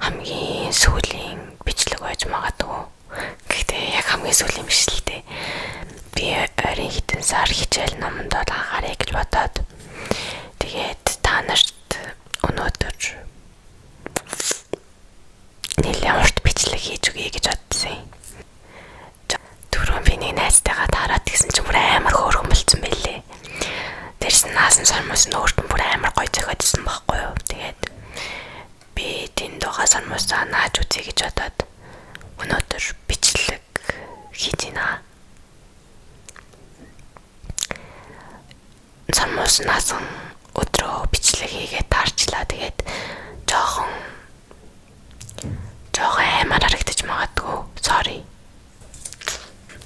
хамгийн сүүлийн бичлэг байж магадгүй. Гэхдээ яг хамгийн сүүлийн биш л дээ. Би ойрын хэдэн сар хичээл номонд анхаарай гэж бодоод тэгээд та нарт өнөөдөр нэлээд урт бичлэг хийж өгье гэж бодсон юм. Түрүүн би нэг найзтайгаа таараад гэсэн чинь бүр амар хөөрхөн болцсон байлээ. Дээрс нь наасан сармус нь өөртөө бүр амар гоё зохиодсон байхгүй юу. Тэгээд би тэнд байгаа сармусаа нааж үзье гэж бодоод өнөөдөр бичлэг хийж байна. Сармус наасан өдрөө бичлэг хийгээд таарчлаа. Тэгээд жоохон амар харагдаж магадгүй. Sorry.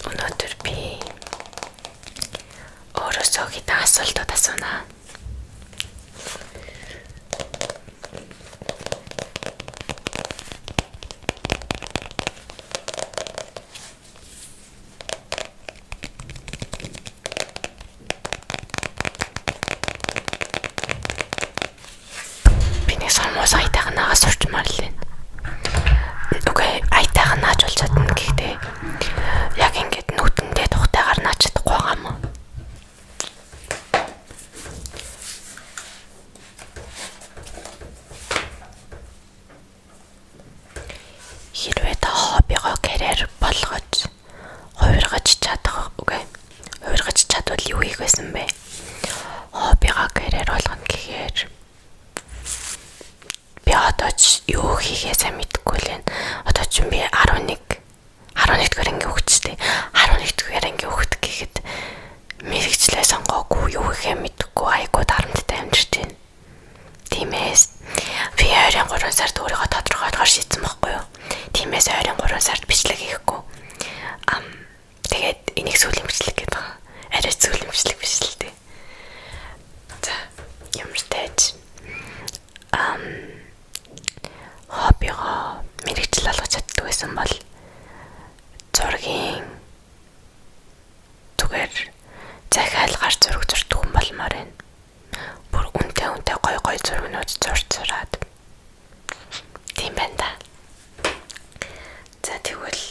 Өнөөдөр би өөрөөсөө хэдэн асуултууд асууна. Би нэг сармус айтайхан наагаас сурчмаар л байна. Окей, айтайхан нааж болж чадна гэхдээ яг ингээд нүдэндээ тухтайгаар нааж чадахгүй байгаа юм. Хэрвээ та хоббигоо карьер болгож хувиргаж чадах, окей. Хувиргаж чадвал юу хийх байсан бэ? Хоббигоо карьер болгоно гэхээр би одоо ч юу хийхээ сайн мэдэхгүй л байна. Одоо ч би 11-р ангийн хүүхэдтэй. 11-р ангийн хүүхэд гэхэд мэрэгчлээ сонгоогүй, юу хийхээ мэдэхгүй айгуу дарамттай амьдарч байна. Тиймээс би 23 сард өөрийгөө тодорхойлохоор шийдсэн байхгүй юу? Тиймээс 23 сард бичлэг хийхгүй. Тэгээд энийг сүүлийн бичлэг гэдэг байгаа. Арай сүүлийн бичлэг биш л дээ. За, ямар тааж хоббигоо мэрэгжил болгож чаддаг байсан бол зургийн зүгээр захиалгаар зураг зурдаг хүн болмоор байна. Бүр үнтэй гой зургнууд зураад. Тийм байна да. За тэгвэл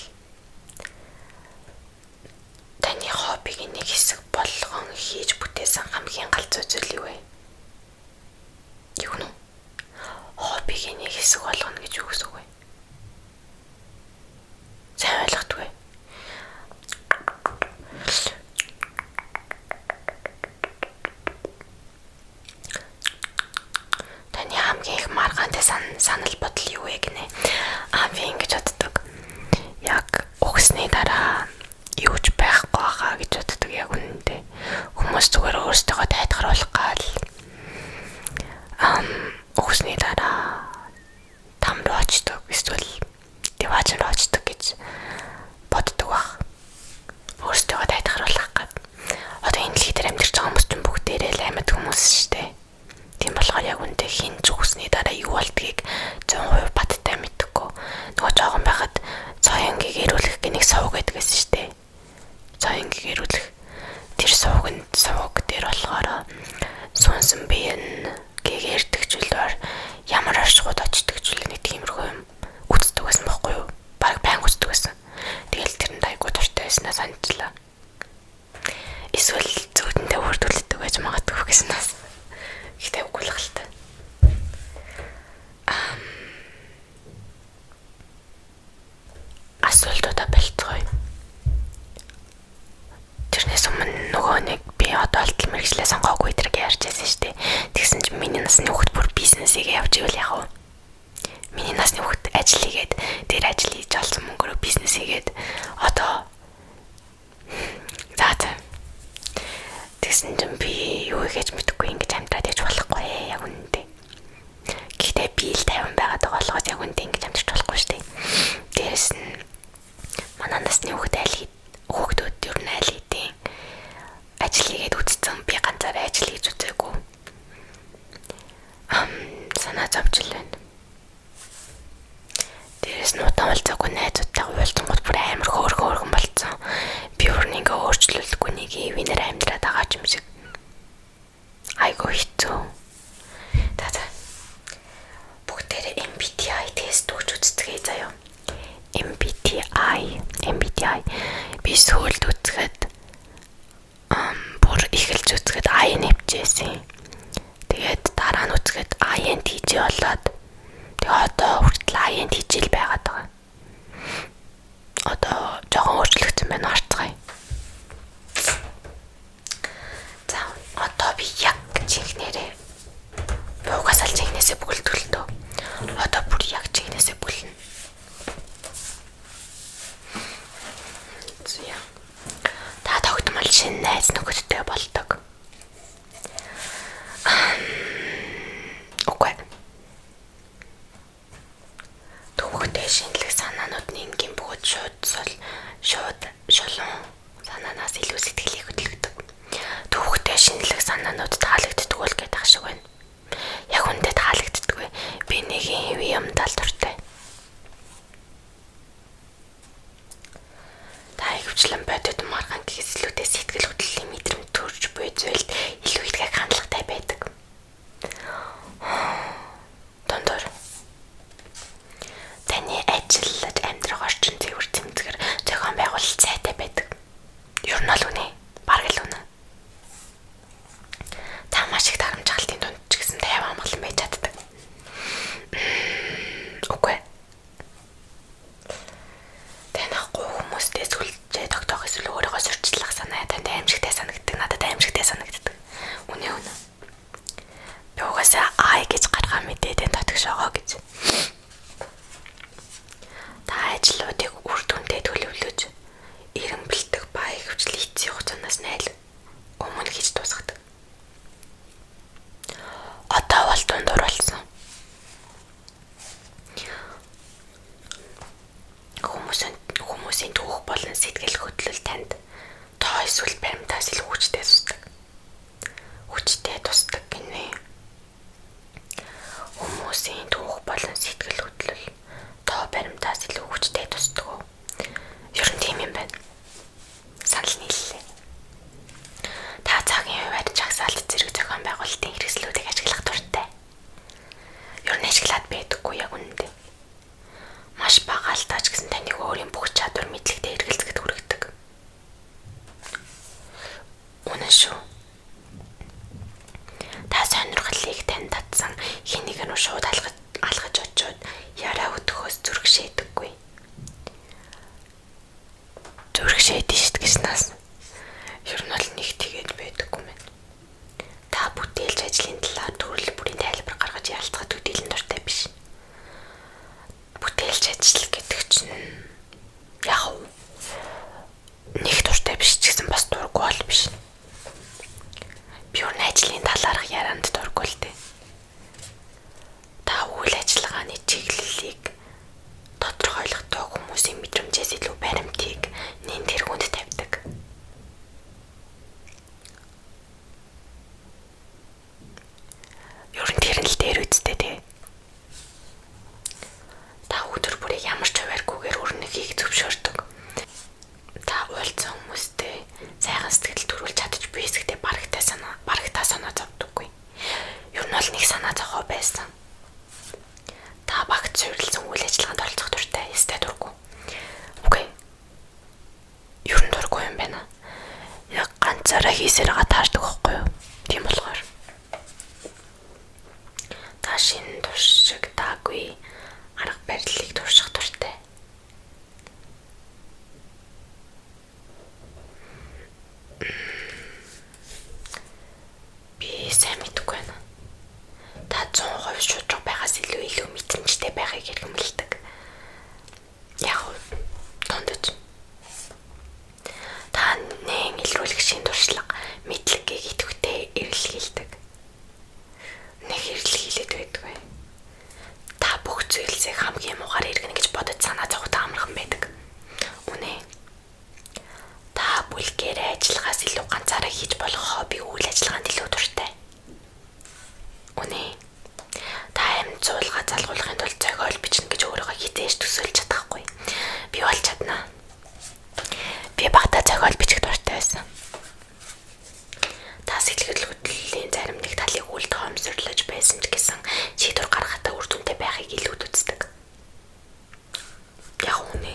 таны хоббигийн нэг хэсэг болгон хийж бүтээсэн хамгийн галзуу зүйл юу вэ? Юу нэ? Хоббигийн нэг хэсэг болгоно гэж юу гэсэн үг вэ? Сайн ойлгохгүй. Таны хамгийн их маргаантай санал бодол юу вэ гинэ? Би ингэж боддог. Яг өгсний дараа юуч байхгүй хаа гэж боддог яг үнэндээ. Хүмүүс зүгээр өөрсдөө тайлгаруулах гал өгсний дараа там руу очдог, эсвэл дивааж руу очдог гэж боддог баг. Өөрсдөө тайлгаруулах гад. Одоо энэ дэлхий дээр амьдарч байгаа хүмүүс чинь бүгдээрээ л амьд хүмүүс шүү дээ. Тийм болохоор яг үнэндээ хин ч өгсний дараа юу болдгийг 100% баттай мэдхгүй. Нөгөө жоохон байхад цоёнгийг эрүүлэх гэх нэг сувг байдаг гэсэн шүү дээ. Цоёнгийг эрүүлэх тэр сувг дээр болохоор сүнсэн биен гэгэрдэг зүйлээр ямар оршихуйд очдог зүйл нэг тиймэрхүү юм үздэг байсан байхгүй юу? Бараг байнга үздэг байсан. Тэгэл тэрэнд айгуу дуртай байснаа санджлаа. Эсвэл зүүдэндээ үрдүүлдэг байж магадгүй гэснээс. Гэхдээ үгүй л хальтай. Асуултуудаа болцгоё. Тэрнээс өмнө нөгөө нэг би одоо алтал мэрэгчлээ сонгоогүй тэрэг ярьж байсан шүү дээ. Тэгсэн чинь миний насны хүүхэд бүр бизнесийг явж ивэл яг уу. Миний насны хүүхэд ажил хийгээд тэр ажил хийж олсон мөнгөөр бизнес хийгээд одоо тэгсэн чинь би юу хийж мэдэхгүй ингэж амьдраад яж болохгүй яг үнэндээ. Гэхдээ би л 50 байгаад байгаа болохоос яг үнэндээ ингэж амьдрч болохгүй шүү дээ. Дээрээс нь манай насны хүүхдүүд ер нь аль хэдийн ажил хийгээд үзсэн. Би ганцаараа ажил хийж үзээгүй. Санаа зовж л байна. Дээрээс нь удаан уулзаагүй найзуудтайгаа уулзсангууд бүр амар хөөрхөн болцсон. Би өөр нэг өөрчлөлтгүй нэг ивэнээр амьдраад байгаа юм шиг. Айгуу хэцүү. Бүгдээрээ MBTI. Би сүүлд үзэхэд бүр эхэлж үзэхэд INFJ-сэн. Тэгээд дараа нь үзэхэд INTJ болоод тэгээ одоо хүртэл INTJ л байгаад байгаа. Одоо жоохон өөрчлөгдсөн байна харцгаая. За одоо би яг чихнэрээ угаасаа л чихнээсээ бүгэлдүүлтөө. Одоо бүр яг чихнээсээ бүлнэ. Зя. Та тогтмол шинэ найз нөхөдтэй болдог. Окей. Төвхтэй шинэлэг санаанууд нь ингийн бөгөөд шууд шулуун санаанаас илүү сэтгэлийг хөдөлгдөг. Төвхтэй шинэлэг санаанууд таалагддаг бол гэдэг шиг байна. Яг үндэ таалагддаг вэ? Би нэг хэвээ юм талдвартай. Та хөвчлэн бодит маргаан гэслүүдээ сэтгэл хөдлөлийн мэдрэмт төрж буй зүйлд илүү их хандлагатай байдаг. Дондор таны ажиллаж амьдрах орчин цэвэр тэмцгэр зохион байгуулалт сайтай байдаг. Ер нь л үнэ. Бараг л үнэ. Та маш их тарамжгаалтын дунд ч гэсэн тайван амгалан байж чаддаг. Үгүй. Танахгүй хүмүүстэй сүлжээ тогтоох эсвэл өөрийгөө сурчлах санаа танд аимшигтай санагддаг. Надад аимшигтай санагддаг. Үнэ. Би угаасаа гэж гаргаа мэдээд татгшоогоо гэж. Та ажлуудыг үр дүндээ төлөвлөж эрен бэлтгэх ба хөвчлөл эцсийн хугацаанаас найл өмнө хийж дуусгадаг. Одоо бол дундуур болсон. Хүмүүсийн түүх болон сэтгэл хөдлөл танд тоо эсвэл баримтаас илүү хүчтэй тусдаг. Гинэ. Хүмүүсийн түүх болон сэтгэл хөдлөл тоо баримтаас илүү хүчтэй тусдаг. Ер нь тийм юм байна. Санал нийллээ. Та цагийн хувьд чагсаалт зэрэг зохион байгуулалтын хэрэгслүүдийг ашиглах дуртай. Ер нь ашиглаад байдаггүй яг үнэндээ. Маш бага алдаач гэсэн таныг өөрийн бүх чадвар мэдлэгтэй эргэлзэхэд хүргэдэг. Үнэн шүү. Та сонирхлыг тань татсан хэнийг нь шууд алгаж очоод яраа өдөхөөс зүрхшээдэггүй. Зүрхшээдэж шít гэснээс ер нь л нэг тэгээд байдаггүй мэн. Та бүтээлч ажлын талаар төрөл бүрийн тайлбар гаргаж ярилцахад төдийлөн дуртай биш. Бүтээлч ажил гэдэг чинь яг нэг дуртай биш ч гэсэн бас дургүй бол биш. Би өөр ажлын талаарх ярианд дургүй л дээ. Та үйл ажиллагааны чиглэлийг тодорхойлохдоо хүмүүсийн мэдрэмжээс илүү баримтыг нэн тэргуунд тавьдаг. Ер нь тэр нь л дээр үсттэй тий. Та өдөр бүрийг ямар ч хувааргүйгээр өрнөгийг зөвшөөрдөг. Та уулзсан хүмүүстэй сайхан сэтгэл төрүүлж чадаж буй хэсэгтээ барагтаа санаа зовдөггүй. Ер нь бол нэг санаа зовхоо байсан. Та багт суурилсан үйл ажиллагаанд оролцох дуртай, ястай дургүй. Үгүй. Ер нь дургүй юм байна. Яг ганцаараа хийсээрээ таардаг байхгүй юу? Тийм болохоор. Та шинэ туршиг таагүй арга барилыг турших дуртай. Би сайн мэдгүй байна. Та 100% шудраг байгаас илүү мэдрэмжтэй байхыг хэрэгмэлдэг. Яг тондож. Та нэн илрүүлэх шин туршлага мэдлэгийг идэвхтэй эрэлхийлдэг. Нэг эрэлхийлээд байдгүй. Та бүх зүйлсийг хамгийн муугаар эргэнэ гэж бодож санаа зовход амархан байдаг. Үнэ. Та бүлгээр ажиллагаас илүү ганцаараа хийж болох хобби үйл ажиллагаанд илүү дуртай. Үнэ. Та амьд суулгаа залгуулахын тулд зохиол бичнэ гэж өөрийгөө хизээж төсөөлж чадахгүй. Би бол чадна. Би багтаа зохиол бичих дуртай байсан. Та сэтгэл хөдлөлийн зарим нэг талыг үл тоомсорлож байсан ч гэсэн шийдвэр гаргахтаа үр дүнтэй байхыг илүүд үздэг. Яг үнэ.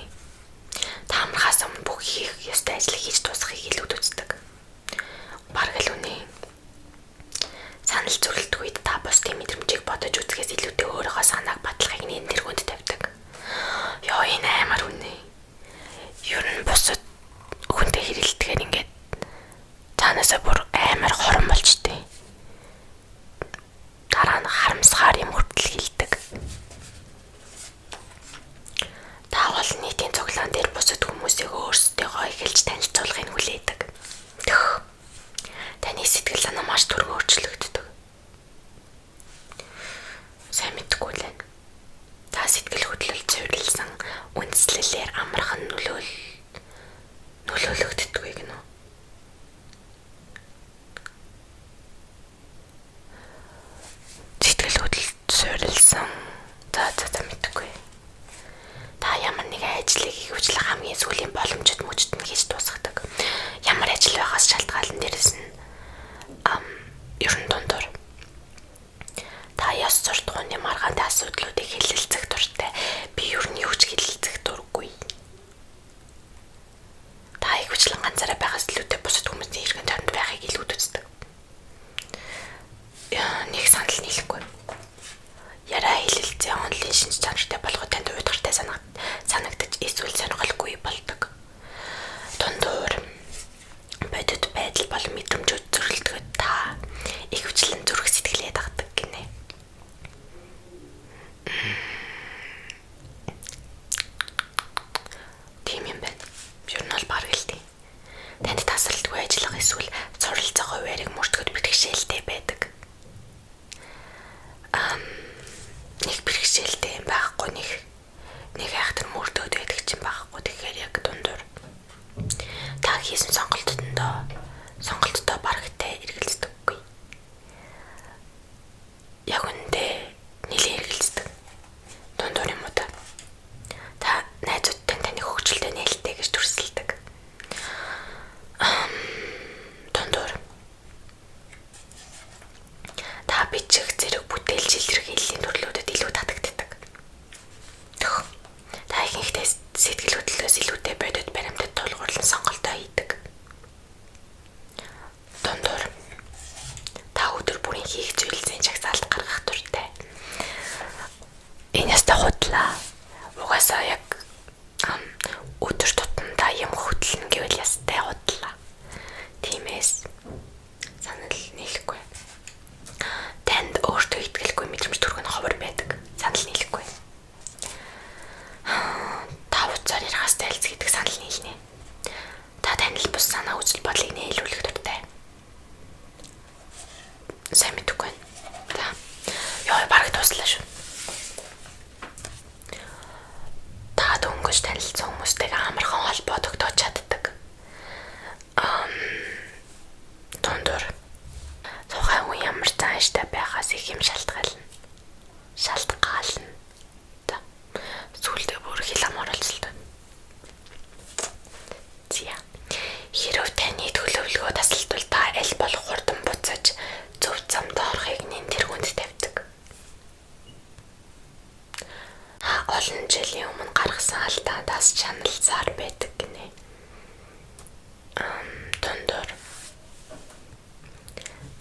бодлоо. Угаасаа яг өдөр тутамдаа юм хөдлөн гэвэл ястай бодлоо. Тиймээс санал нийлэхгүй. Танд өөртөө итгэлгүй мэдрэмж төрөх нь ховор байдаг. Санал нийлэхгүй. Та уцаар ярахаас тайлц гэдэг санал нийлнэ. Та танил бус санаа үзэл бодлыг нийлүүлэх дуртай. Сайн мэдгүй байна. За. Яа, бараг дуслаа шүү. Та дөнгөж танилцсан хүмүүстэйгээ амархан холбоо тогтоож чаддаг. Дундуур. Тухайн үе ямар цааштай байхаас их юм шалтгаална. За. Сүүлдээ бүр хил ам оролцолтой. Зя. Хэрв таны төлөвлөгөө тасалдвал та аль болох хурдан буцаж зөв замд орохыг нэн тэргүүнд тавьдаг. Олон жилийн өмнө гаргасан алдаадаас чаналзаар байдаг гинэ. Дундуур.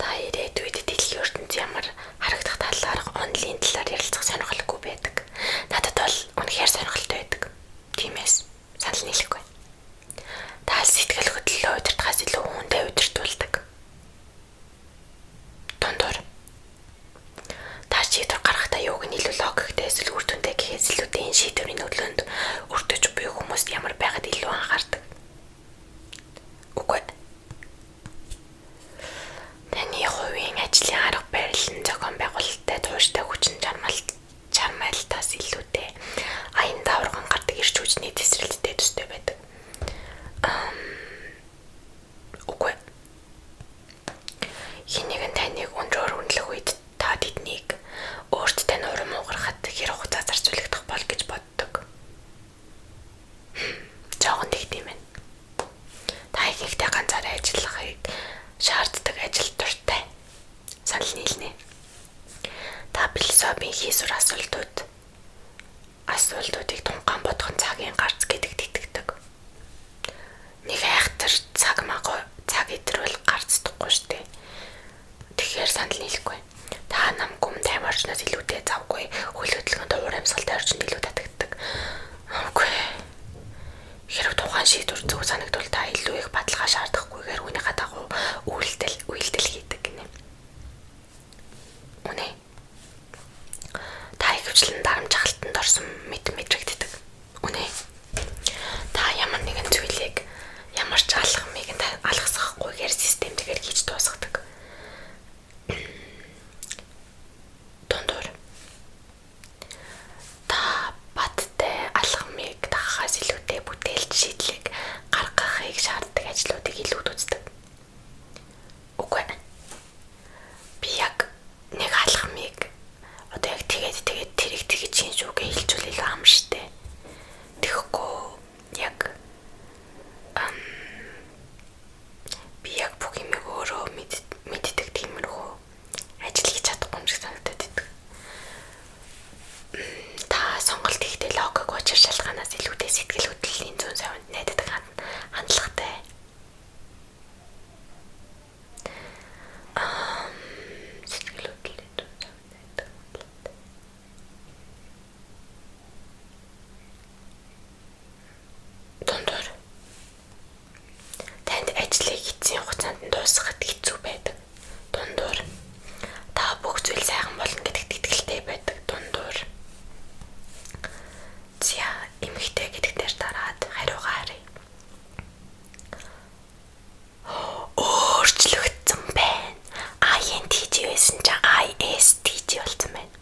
Та ирээдүйд дэлхийн ертөнд ямар харагдах талаар онлайн талаар ярилцах сонирхолгүй байдаг. Надад бол үнэхээр сонирхолтой байдаг. Тиймээс санал нийлэхгүй. Та сэтгэл хөдлөлөө удирдахаас илүү хүндээ удирдуулдаг. Дундуур. Та шийдвэр гаргахдаа юуг нь илүү логиктэй эсвэл үр дүнтэй гэхээс илүүтэй энэ шийдвэрийн нөлөөнд өртөж буй хүмүүст ямар байгаад илүү анхаардаг. Үгүй. Таны хувийн ажлын арга барил нь зохион байгуулалттай тууштай хүчин чармайлтаас илүүтэй аян даварган гардаг эрч хүчний тесрэлттэй төстэй байдаг. Үгүй. Хэнийг нь таныг өндрөөр үнэлэх үед та тэднийг өөртөө нурам угарахад хэр хугацаа зарцуулагдах бол гэж боддог. Жогон тэгдэм байна. Та ихэнхдээ ганцаараа ажиллахыг шаарддаг ажил дуртай. Санал нийлнэ. Та философийн хийсвэр асуултуудыг тунгаан бодох цагийн гарц гэдэг итгэдэг. Нэг айхтар цаг идэрвэл гарцдаггүй штэ. Тэгэхээр санал нийлэхгүй. Та намгүй тайм орчноос илүүтэй завгүй хөл хөдөлгөөнд уур амьсгалтай орчин илүү татагддаг. Үгүй. Хэрэг тухайн шийдвэр зөв санагдвал та илүү их баталгаа шаардахгүйгээр үүнийхээ дагуу үйлдэл хийдэг гинэ. Үнэ. Та ихэвчлэн дарамт халтанд орсон мэдрэгддэг. Үнэ. Та ямар нэгэн зүйлийг ямар ч алхмыг алгасгахгүйгээр системтэйгээр хийж дуусгадаг. Дундуур. Та баттай алхмыг дагахаас илүүтэй бүтээлч шийдлийг гаргахыг шаарддаг ажлуудыг илүү үздэг. Үгүй. Би яг нэг алхмыг одоо яг тэгээд тэрийг тэгж хийн шүүгээ хэлжүүлээл ам штэ. Тэгэхгүй яг би яг бүх юм өөрөө мэддэг тиймэрхүү ажил хийж чадахгүй юм шиг санагдаад байдаг. Та сонголт хийхдээ логик учир шалтгаанаас илүүтэй сэтгэл хөдлөлийн зүүн савнд найддаг хандлагатай. Сэтгэл хөдлөлийн зүүн савнд найддаг хандлагатай. Дундуур. Танд ажлыг эцсийн хугацаанд нь дуусгахад хэцүү байдаг. Дундуур. Та бүх зүйл сайхан болно гэдэгт итгэлтэй байдаг. Дундуур. За, эмэгтэй гэдэг дээр дараад хариугаа харъя. Өөрчлөгдсөн байна. INTJ байсан ч ISTJ болсон байна.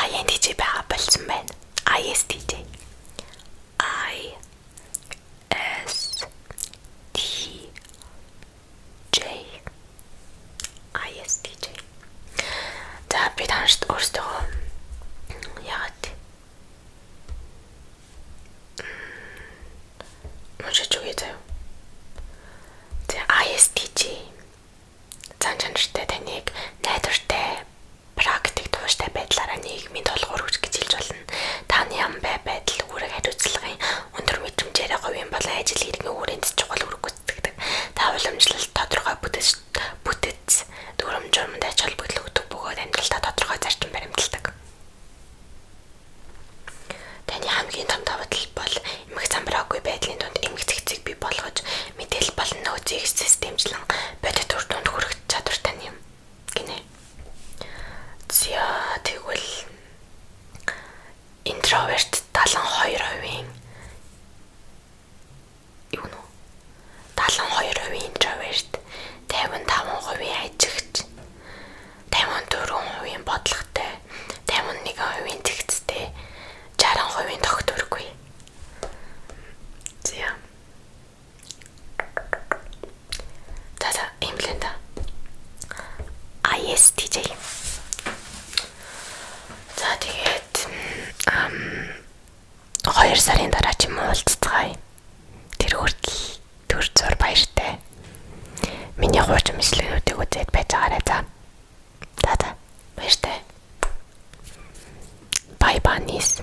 INTJ байгаа болсон байна. ISTJ. За би танарт өөрсдөө яагаад уншиж өгье заяа. За ISTJ зан чанартай таныг найдвартай практик тууштай байдлаараа нийгмийн толгуур хүч гэж хэлж болно. Таны ам байдал үүрэг хариуцлагын өндөр мэдрэмжээр говийн болон ажил хэргийн үүрээнд чухал үүрэг гүйцэтгэдэг. Та уламжлалт тодорхой бүтэц дүрм журманд ач холбогдол өгдөг бөгөөд амьдралдаа тодорхой зарчим баримталдаг. сарын дараа ч юм уу уулзцгаая. Тэр хүртэл төр зур баяртай. Миний хуучин мэдлэгнүүдийг үзээд байж байгаарай за. За баяртай. Bye bye niece.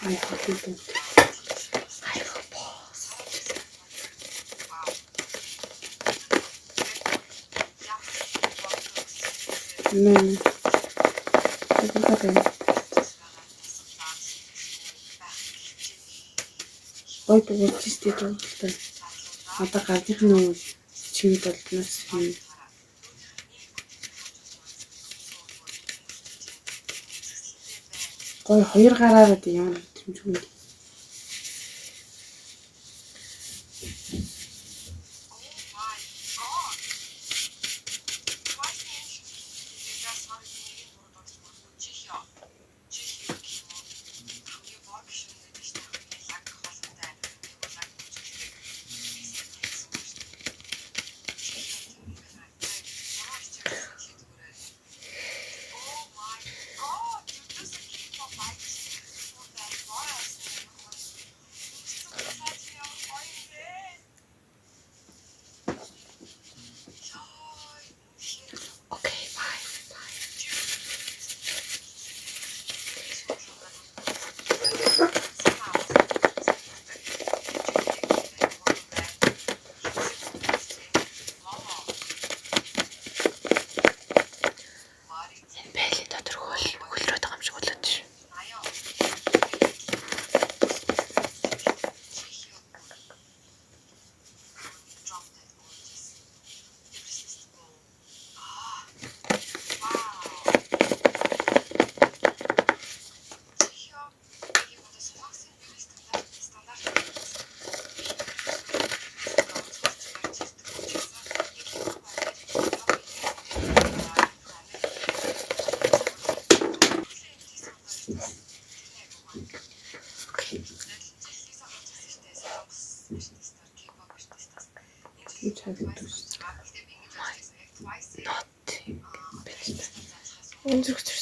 I hope you don't. I will pause. No. Okay. Ой тэгвэл дуултай. Одоо гадных нь чимд болдноос юм. Гой хоёр гараараа ямар тэмцүүн. Nothing.